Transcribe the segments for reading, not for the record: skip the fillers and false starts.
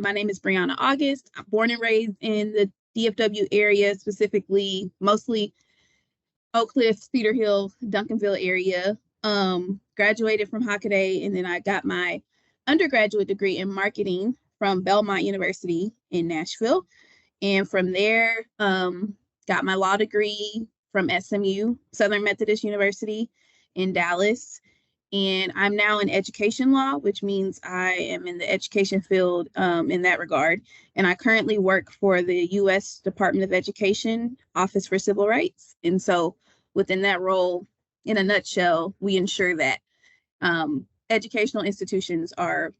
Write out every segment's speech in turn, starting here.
My name is Briana August. I'm born and raised in the DFW area, specifically mostly Oak Cliff, Cedar Hill, Duncanville area. Graduated from Hockaday, and then I got my undergraduate degree in marketing from Belmont University in Nashville. And from there, got my law degree from SMU, Southern Methodist University in Dallas. And I'm now in education law, which means I am in the education field in that regard. And I currently work for the U.S. Department of Education Office for Civil Rights. And so within that role, in a nutshell, we ensure that educational institutions are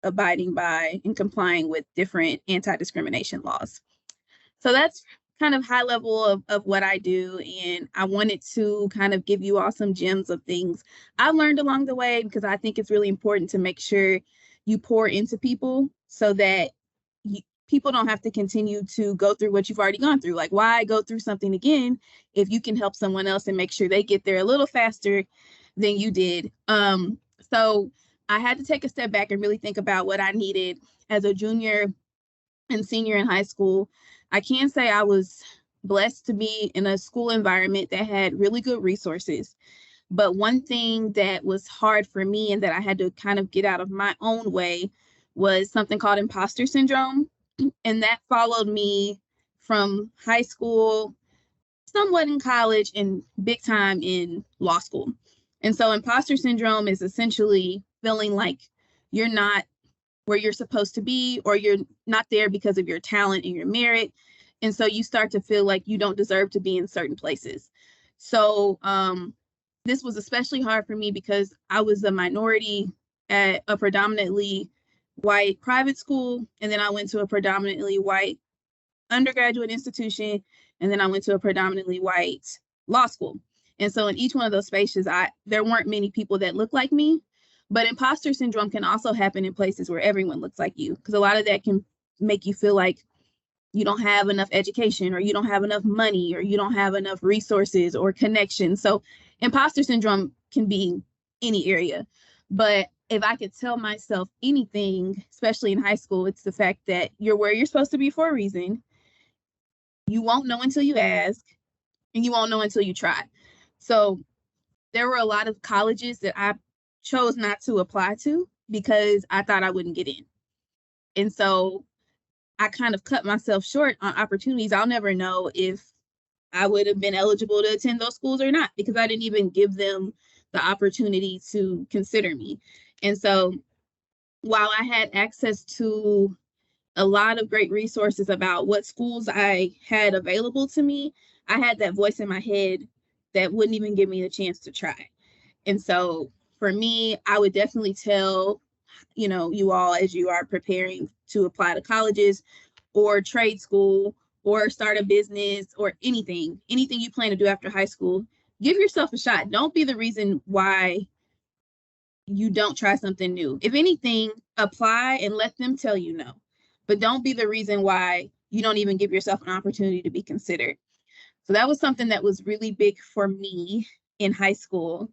abiding by and complying with different anti-discrimination laws. So that's kind of high level of what I do. And I wanted to kind of give you all some gems of things I've learned along the way, because I think it's really important to make sure you pour into people so that people don't have to continue to go through what you've already gone through. Like, why go through something again if you can help someone else and make sure they get there a little faster than you did? So I had to take a step back and really think about what I needed as a junior and senior in high school. I can say I was blessed to be in a school environment that had really good resources. But one thing that was hard for me and that I had to kind of get out of my own way was something called imposter syndrome. And that followed me from high school, somewhat in college, and big time in law school. And so imposter syndrome is essentially feeling like you're not where you're supposed to be, or you're not there because of your talent and your merit. And so you start to feel like you don't deserve to be in certain places. So this was especially hard for me because I was a minority at a predominantly white private school. And then I went to a predominantly white undergraduate institution. And then I went to a predominantly white law school. And so in each one of those spaces, there weren't many people that looked like me. But imposter syndrome can also happen in places where everyone looks like you, because a lot of that can make you feel like you don't have enough education, or you don't have enough money, or you don't have enough resources or connections. So imposter syndrome can be any area. But if I could tell myself anything, especially in high school, it's the fact that you're where you're supposed to be for a reason. You won't know until you ask, and you won't know until you try. So there were a lot of colleges that I chose not to apply to because I thought I wouldn't get in. And so I kind of cut myself short on opportunities. I'll never know if I would have been eligible to attend those schools or not, because I didn't even give them the opportunity to consider me. And so while I had access to a lot of great resources about what schools I had available to me, I had that voice in my head that wouldn't even give me the chance to try. And so for me, I would definitely tell, you all, as you are preparing to apply to colleges or trade school or start a business or anything you plan to do after high school, give yourself a shot. Don't be the reason why you don't try something new. If anything, apply and let them tell you no. But don't be the reason why you don't even give yourself an opportunity to be considered. So that was something that was really big for me in high school.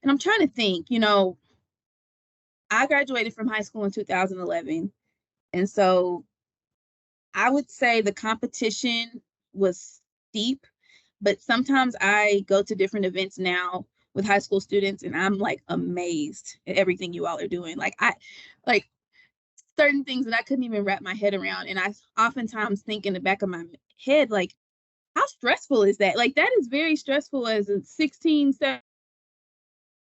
And I'm trying to think, I graduated from high school in 2011. And so I would say the competition was steep, but sometimes I go to different events now with high school students and I'm like amazed at everything you all are doing. Like certain things that I couldn't even wrap my head around. And I oftentimes think in the back of my head, like, how stressful is that? Like, that is very stressful as a 16, 17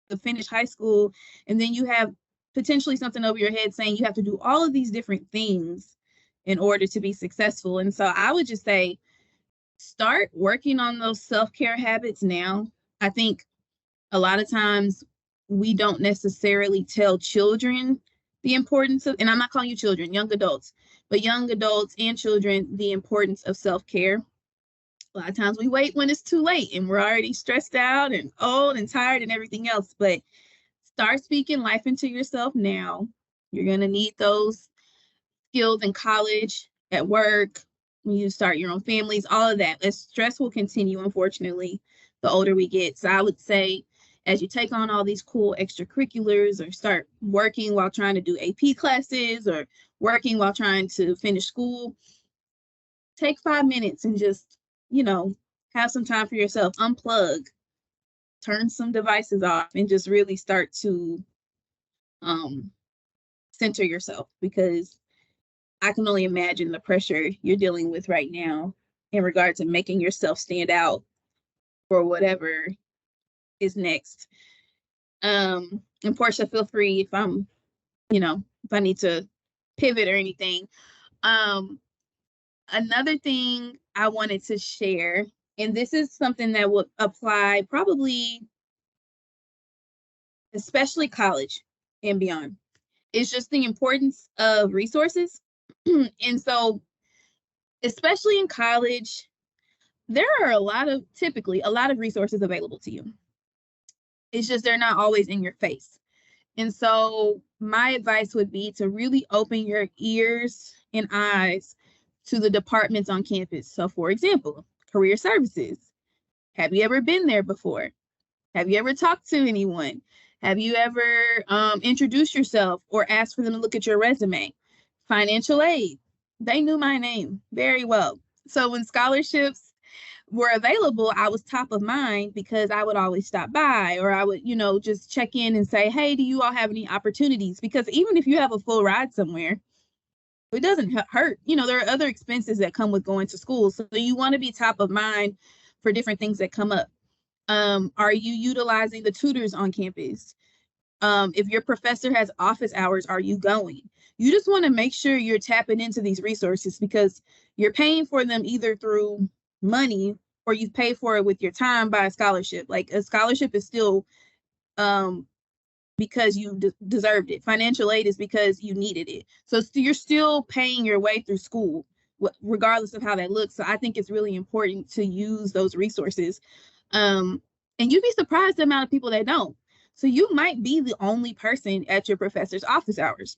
to finish high school. And then you have potentially something over your head saying you have to do all of these different things in order to be successful. And so I would just say, start working on those self-care habits now. I think a lot of times we don't necessarily tell children the importance of, and I'm not calling you children, young adults, but young adults and children, the importance of self-care. A lot of times we wait when it's too late and we're already stressed out and old and tired and everything else, but start speaking life into yourself now. You're going to need those skills in college, at work, when you start your own families, all of that. The stress will continue, unfortunately, the older we get. So I would say as you take on all these cool extracurriculars or start working while trying to do AP classes or working while trying to finish school, take 5 minutes and just, have some time for yourself, unplug, turn some devices off, and just really start to center yourself, because I can only imagine the pressure you're dealing with right now in regard to making yourself stand out for whatever is next. And Portia, feel free if if I need to pivot or anything. Another thing I wanted to share, and this is something that would apply probably, especially college and beyond, is just the importance of resources. And so, especially in college, there are typically a lot of resources available to you. It's just they're not always in your face. And so my advice would be to really open your ears and eyes to the departments on campus. So for example, career services. Have you ever been there before? Have you ever talked to anyone? Have you ever introduced yourself or asked for them to look at your resume? Financial aid. They knew my name very well. So when scholarships were available, I was top of mind because I would always stop by, or I would, just check in and say, hey, do you all have any opportunities? Because even if you have a full ride somewhere, it doesn't hurt. There are other expenses that come with going to school. So you want to be top of mind for different things that come up. Are you utilizing the tutors on campus? If your professor has office hours, are you going? You just want to make sure you're tapping into these resources, because you're paying for them either through money or you pay for it with your time by a scholarship. Like a scholarship is still because you deserved it. Financial aid is because you needed it. So you're still paying your way through school, regardless of how that looks. So I think it's really important to use those resources. And you'd be surprised the amount of people that don't. So you might be the only person at your professor's office hours.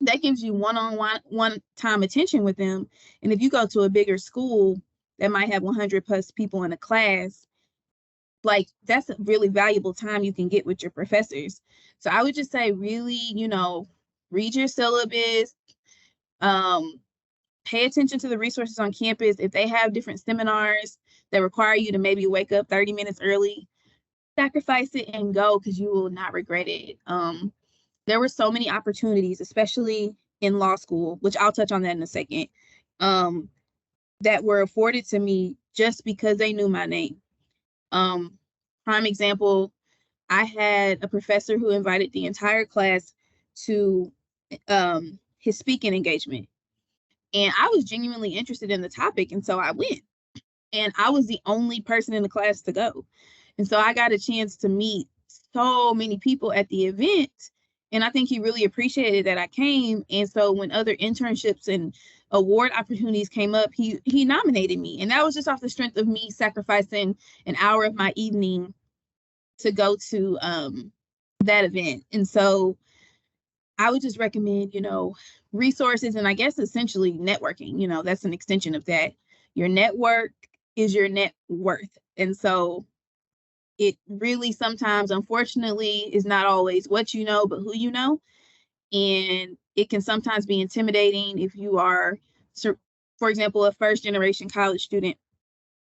That gives you one time attention with them. And if you go to a bigger school that might have 100 plus people in a class, like that's a really valuable time you can get with your professors. So I would just say really, read your syllabus, pay attention to the resources on campus. If they have different seminars that require you to maybe wake up 30 minutes early, sacrifice it and go, because you will not regret it. There were so many opportunities, especially in law school, which I'll touch on that in a second, that were afforded to me just because they knew my name. Prime example, I had a professor who invited the entire class to his speaking engagement. And I was genuinely interested in the topic. And so I went. And I was the only person in the class to go. And so I got a chance to meet so many people at the event. And I think he really appreciated that I came. And so when other internships and award opportunities came up, he nominated me. And that was just off the strength of me sacrificing an hour of my evening to go to that event. And so I would just recommend, resources, and I guess essentially networking, that's an extension of that. Your network is your net worth. And so it really sometimes, unfortunately, is not always what you know, but who you know. And it can sometimes be intimidating if you are, for example, a first generation college student,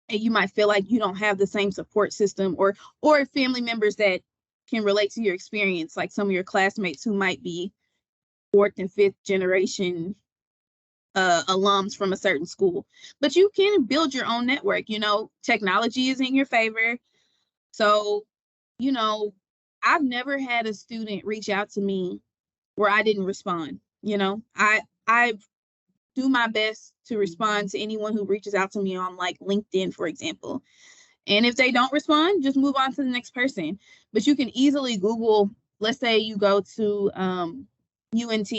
and you might feel like you don't have the same support system or family members that can relate to your experience, like some of your classmates who might be fourth and fifth generation alums from a certain school. But you can build your own network. Technology is in your favor. So, I've never had a student reach out to me where I didn't respond. I do my best to respond to anyone who reaches out to me on like LinkedIn, for example. And if they don't respond, just move on to the next person. But you can easily Google, let's say you go to UNT.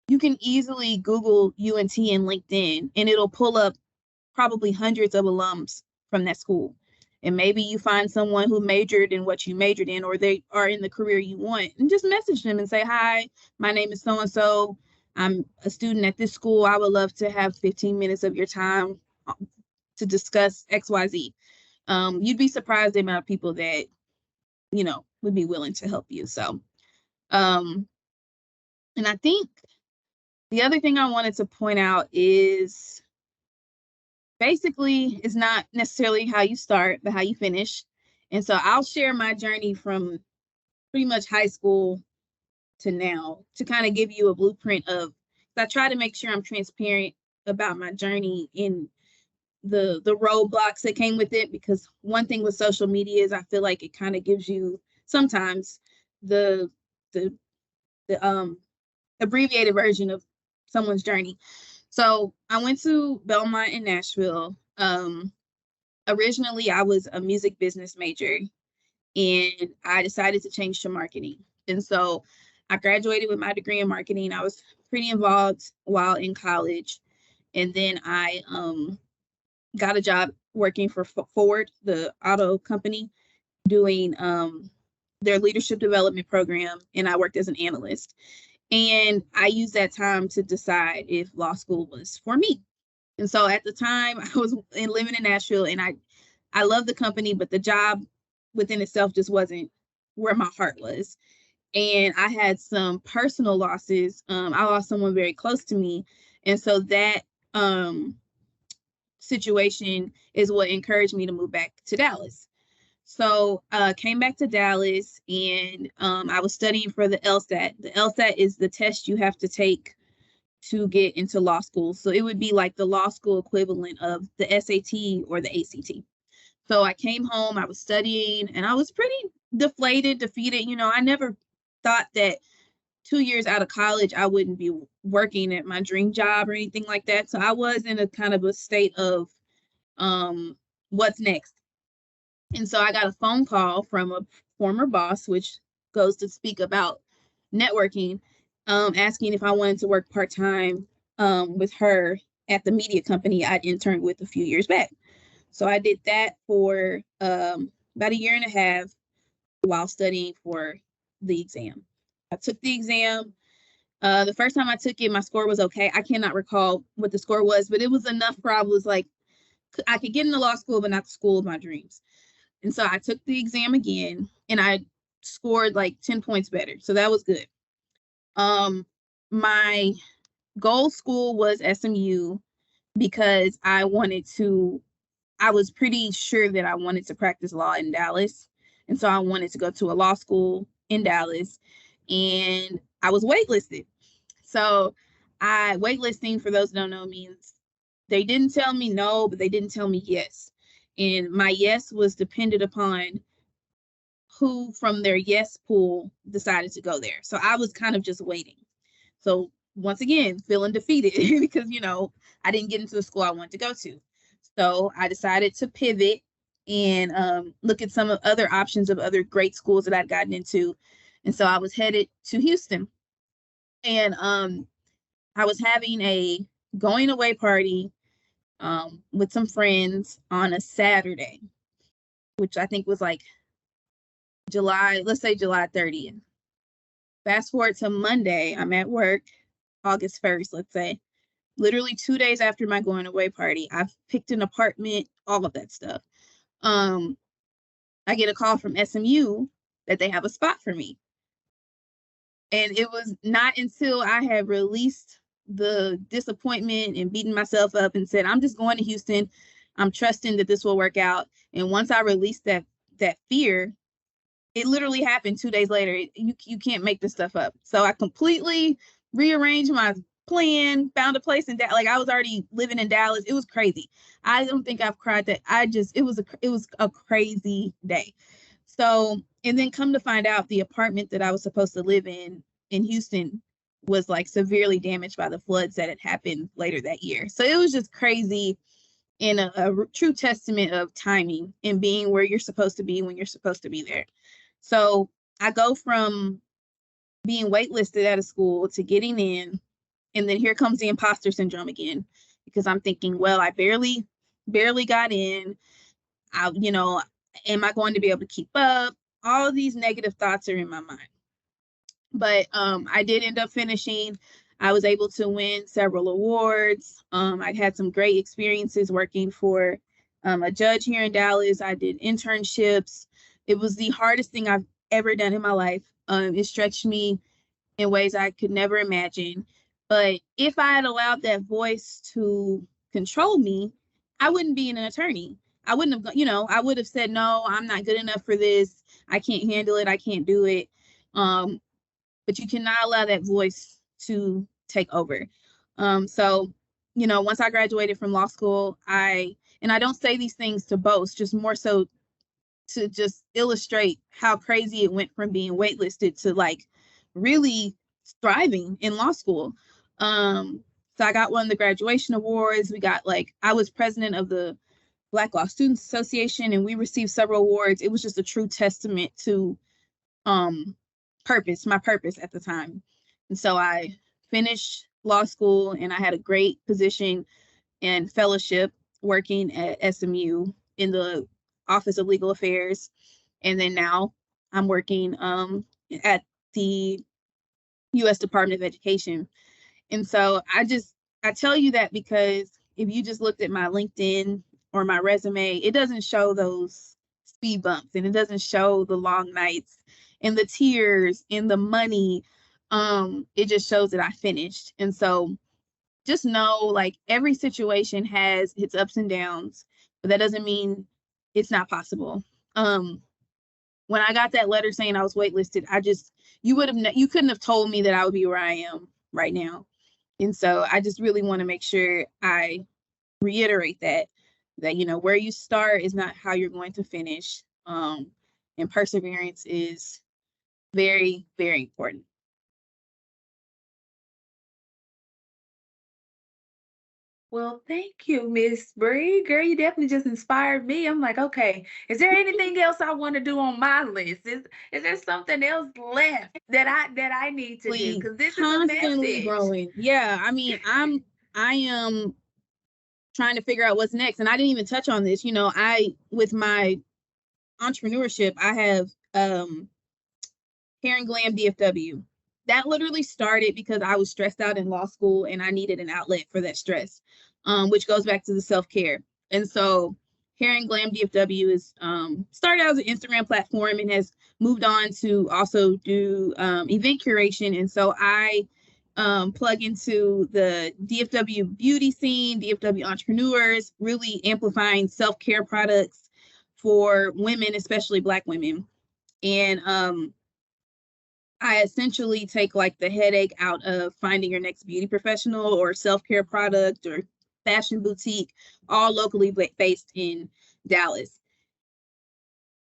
You can easily Google UNT and LinkedIn, and it'll pull up probably hundreds of alums from that school. And maybe you find someone who majored in what you majored in, or they are in the career you want, and just message them and say, hi, my name is so-and-so. I'm a student at this school. I would love to have 15 minutes of your time to discuss XYZ. You'd be surprised the amount of people that would be willing to help you. So, and I think the other thing I wanted to point out is basically it's not necessarily how you start, but how you finish. And so I'll share my journey from pretty much high school to now to kind of give you a blueprint of, I try to make sure I'm transparent about my journey in the roadblocks that came with it, because one thing with social media is I feel like it kind of gives you sometimes the abbreviated version of someone's journey. So I went to Belmont in Nashville. Originally I was a music business major, and I decided to change to marketing. And so I graduated with my degree in marketing. I was pretty involved while in college. And then I got a job working for Ford, the auto company, doing their leadership development program. And I worked as an analyst. And I used that time to decide if law school was for me. And so at the time I was living in Nashville, and I love the company, but the job within itself just wasn't where my heart was. And I had some personal losses. I lost someone very close to me. And so that situation is what encouraged me to move back to Dallas. So came back to Dallas, and I was studying for the LSAT. The LSAT is the test you have to take to get into law school. So it would be like the law school equivalent of the SAT or the ACT. So I came home, I was studying, and I was pretty deflated, defeated. I never thought that 2 years out of college, I wouldn't be working at my dream job or anything like that. So I was in a kind of a state of what's next. And so I got a phone call from a former boss, which goes to speak about networking, asking if I wanted to work part-time with her at the media company I'd interned with a few years back. So I did that for about a year and a half while studying for the exam. I took the exam. The first time I took it, my score was okay. I cannot recall what the score was, but it was enough where I was like, I could get into law school, but not the school of my dreams. And so I took the exam again, and I scored like 10 points better. So that was good. My goal school was SMU because I was pretty sure that I wanted to practice law in Dallas. And so I wanted to go to a law school in Dallas, and I was waitlisted. So waitlisting, for those who don't know, means they didn't tell me no, but they didn't tell me yes. And my yes was dependent upon who from their yes pool decided to go there. So I was kind of just waiting. So once again, feeling defeated because, I didn't get into the school I wanted to go to. So I decided to pivot and look at some other options of other great schools that I'd gotten into. And so I was headed to Houston, and I was having a going away party with some friends on a Saturday, which I think was like let's say July 30th. Fast forward to Monday, I'm at work, August 1st, let's say. Literally 2 days after my going away party, I've picked an apartment, all of that stuff. I get a call from SMU that they have a spot for me. And it was not until I had released the disappointment and beaten myself up and said, I'm just going to Houston. I'm trusting that this will work out. And once I released that fear, it literally happened 2 days later. You can't make this stuff up. So I completely rearranged my plan, found a place in Dallas. Like, I was already living in Dallas. It was crazy. I don't think I've cried that. It was a crazy day. So, and then come to find out, the apartment that I was supposed to live in Houston was like severely damaged by the floods that had happened later that year. So it was just crazy, and a true testament of timing and being where you're supposed to be when you're supposed to be there. So I go from being waitlisted at a school to getting in, and then here comes the imposter syndrome again, because I'm thinking, well, I barely got in. Am I going to be able to keep up? All of these negative thoughts are in my mind. But I did end up finishing. I was able to win several awards. I had some great experiences working for a judge here in Dallas. I did internships. It was the hardest thing I've ever done in my life. It stretched me in ways I could never imagine. But if I had allowed that voice to control me, I wouldn't be an attorney. I wouldn't have, I would have said, no, I'm not good enough for this. I can't handle it. I can't do it. Um, but you cannot allow that voice to take over. So, once I graduated from law school, and I don't say these things to boast, just more so to just illustrate how crazy it went from being waitlisted to like really thriving in law school. So I got one of the graduation awards. We got I was president of the Black Law Students Association, and we received several awards. It was just a true testament to um my purpose at the time. And so I finished law school and I had a great position and fellowship working at SMU in the Office of Legal Affairs. And then now I'm working at the U.S. Department of Education. And so I tell you that because if you just looked at my LinkedIn or my resume, it doesn't show those speed bumps and it doesn't show the long nights and the tears and the money. It just shows that I finished. And so just know every situation has its ups and downs, but that doesn't mean it's not possible. When I got that letter saying I was waitlisted, you couldn't have told me that I would be where I am right now. And so I just really want to make sure I reiterate that where you start is not how you're going to finish. And perseverance is very, very important. Well, thank you, Miss Bree. Girl, you definitely just inspired me. I'm like, okay, is there anything else I want to do on my list? Is there something else left that I need to do? We Because this is a constantly message. growing. Yeah, I mean, I am trying to figure out what's next. And I didn't even touch on this. With my entrepreneurship, I have Hair and Glam DFW. That literally started because I was stressed out in law school and I needed an outlet for that stress, which goes back to the self-care. And so Hair and Glam DFW is started out as an Instagram platform and has moved on to also do event curation. And so I plug into the DFW beauty scene, DFW entrepreneurs, really amplifying self-care products for women, especially Black women. And I essentially take the headache out of finding your next beauty professional or self-care product or fashion boutique, all locally based in Dallas.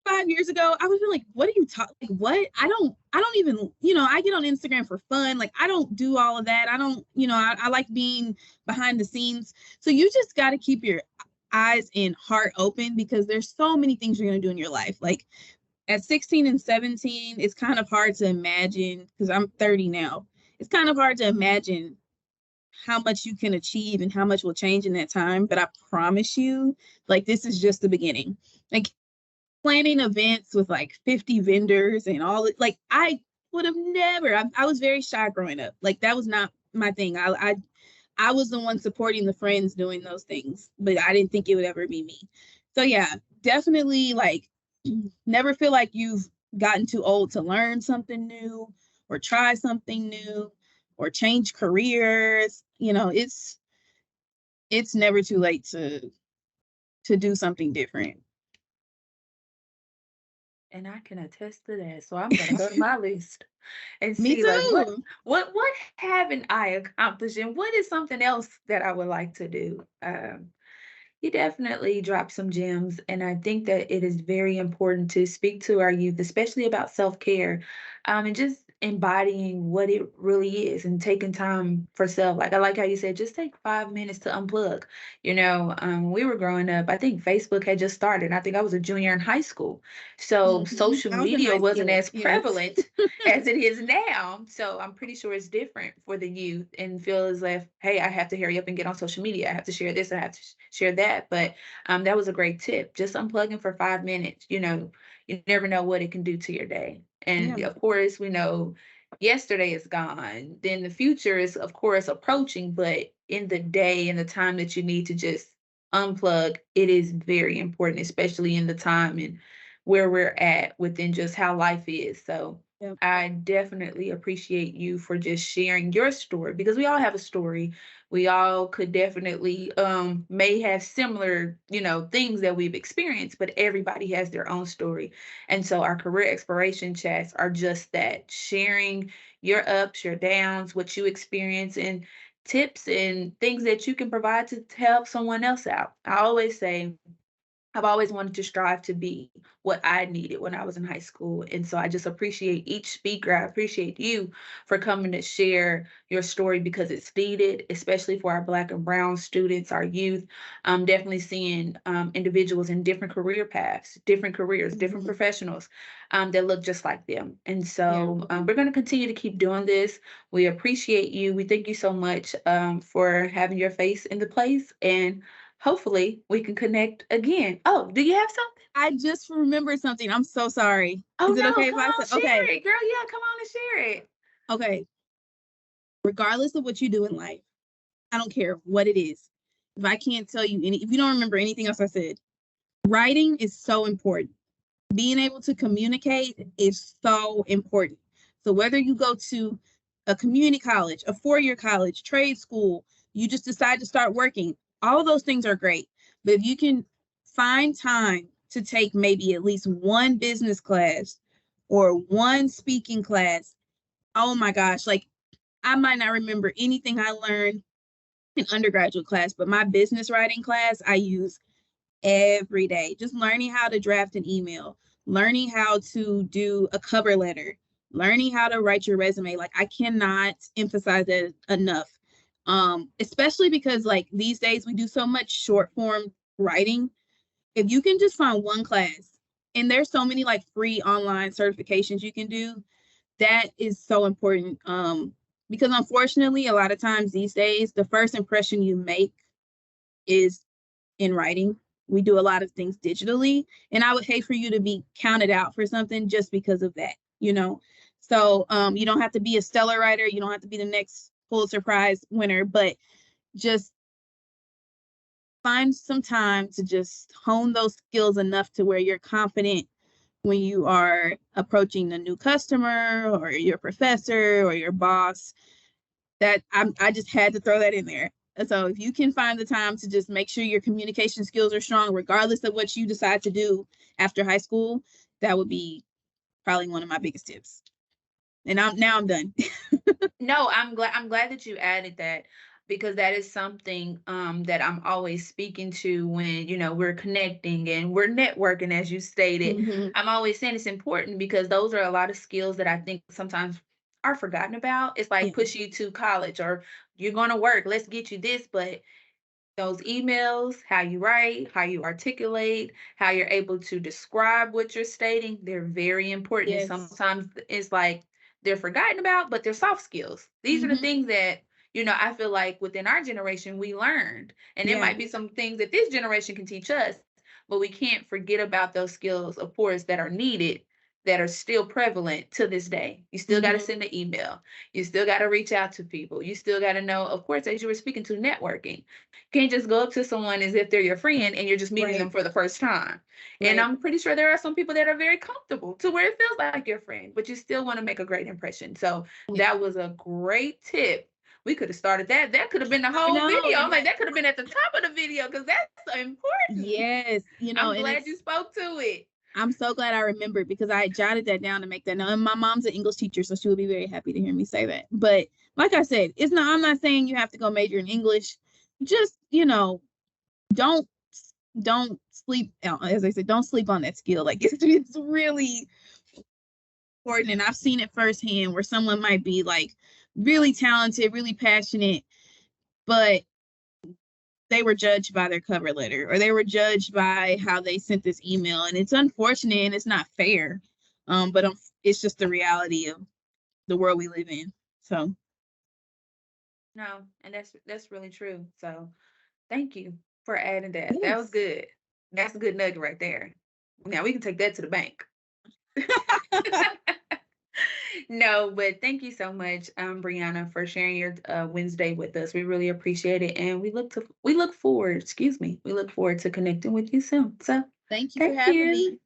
5 years ago, I was like, what are you talking? What? I don't even, I get on Instagram for fun. I don't do all of that. I don't, I like being behind the scenes. So you just got to keep your eyes and heart open because there's so many things you're going to do in your life. At 16 and 17, it's kind of hard to imagine, because I'm 30 now, it's kind of hard to imagine how much you can achieve and how much will change in that time. But I promise you, this is just the beginning. Planning events with 50 vendors and all, I would have never, I was very shy growing up. That was not my thing. I was the one supporting the friends doing those things, but I didn't think it would ever be me. So yeah, definitely never feel like you've gotten too old to learn something new or try something new or change careers. It's never too late to do something different. And I can attest to that. So I'm gonna go to my list and Me see too. what haven't I accomplished and what is something else that I would like to do. You definitely dropped some gems, and I think that it is very important to speak to our youth, especially about self-care, and just embodying what it really is and taking time for self. Like I like how you said, just take 5 minutes to unplug. When we were growing up, I think Facebook had just started. I think I was a junior in high school. So social I was in media high wasn't school. as Yeah. prevalent as it is now. So I'm pretty sure it's different for the youth and feel as if, hey, I have to hurry up and get on social media. I have to share this. I have to share that. But that was a great tip. Just unplugging for 5 minutes. You never know what it can do to your day. Yeah. And of course, we know yesterday is gone. Then the future is, of course, approaching. But in the day and the time that you need to just unplug, it is very important, especially in the time and where we're at within just how life is. So Yep. I definitely appreciate you for just sharing your story, because we all have a story. We all could definitely may have similar, things that we've experienced, but everybody has their own story. And so our career exploration chats are just that, sharing your ups, your downs, what you experience, and tips and things that you can provide to help someone else out. I always say I've always wanted to strive to be what I needed when I was in high school. And so I just appreciate each speaker. I appreciate you for coming to share your story, because it's needed, especially for our Black and Brown students, our youth. I'm definitely seeing individuals in different career paths, different careers, different Mhm. professionals that look just like them. And Yeah. so we're going to continue to keep doing this. We appreciate you. We thank you so much for having your face in the place. And hopefully we can connect again. Oh, do you have something? I just remembered something. I'm so sorry. Oh Is it no, okay if come I on, say, okay, share it, girl. Yeah, come on and share it. okay. Regardless of what you do in life, I don't care what it is. If I can't tell you if you don't remember anything else I said, writing is so important. Being able to communicate is so important. So whether you go to a community college, a 4-year college, trade school, you just decide to start working, all those things are great. But if you can find time to take maybe at least one business class or one speaking class, oh my gosh, like I might not remember anything I learned in undergraduate class, but my business writing class I use every day. Just learning how to draft an email, learning how to do a cover letter, learning how to write your resume. Like I cannot emphasize that enough. Especially because like these days we do so much short form writing. If you can just find one class, and there's so many like free online certifications you can do, that is so important. Because unfortunately, a lot of times these days, the first impression you make is in writing. We do a lot of things digitally, and I would hate for you to be counted out for something just because of that, you know. So you don't have to be a stellar writer, you don't have to be the next Pulitzer Prize winner, but just find some time to just hone those skills enough to where you're confident when you are approaching a new customer or your professor or your boss. I just had to throw that in there. So if you can find the time to just make sure your communication skills are strong, regardless of what you decide to do after high school, that would be probably one of my biggest tips. And I'm done. No, I'm glad that you added that, because that is something that I'm always speaking to when, we're connecting and we're networking, as you stated. Mm-hmm. I'm always saying it's important, because those are a lot of skills that I think sometimes are forgotten about. It's like Yeah. push you to college, or you're going to work, let's get you this, but those emails, how you write, how you articulate, how you're able to describe what you're stating, they're very important. And Yes. sometimes it's like they're forgotten about, but they're soft skills. These are the Mm-hmm. things that, I feel like within our generation we learned. And it Yeah. might be some things that this generation can teach us, but we can't forget about those skills, of course, that are needed, that are still prevalent to this day. You still got to Mm-hmm. send an email. You still got to reach out to people. You still got to know, of course, as you were speaking to, networking. Can't just go up to someone as if they're your friend and you're just meeting Right. them for the first time. And Right. I'm pretty sure there are some people that are very comfortable to where it feels like your friend, but you still want to make a great impression. So Yeah. that was a great tip. We could have started that. That could have been the I whole know. video. I'm like, Yeah. that could have been at the top of the video, because that's so important. Yes. I'm And glad you spoke to it. I'm so glad I remembered because I jotted that down to make that known. And my mom's an English teacher, so she would be very happy to hear me say that. But like I said, I'm not saying you have to go major in English. Just, don't don't sleep, as I said, don't sleep on that skill. Like it's really important. And I've seen it firsthand where someone might be like really talented, really passionate, but they were judged by their cover letter or they were judged by how they sent this email. And it's unfortunate and it's not fair. But it's just the reality of the world we live in. So No, and that's really true. So thank you for adding that. That was yes. good. That's a good nugget right there. Now we can take that to the bank. No, but thank you so much, Brianna, for sharing your Wednesday with us. We really appreciate it, and we look forward. Excuse me. We look forward to connecting with you soon. So, Thank you for thank having you. me.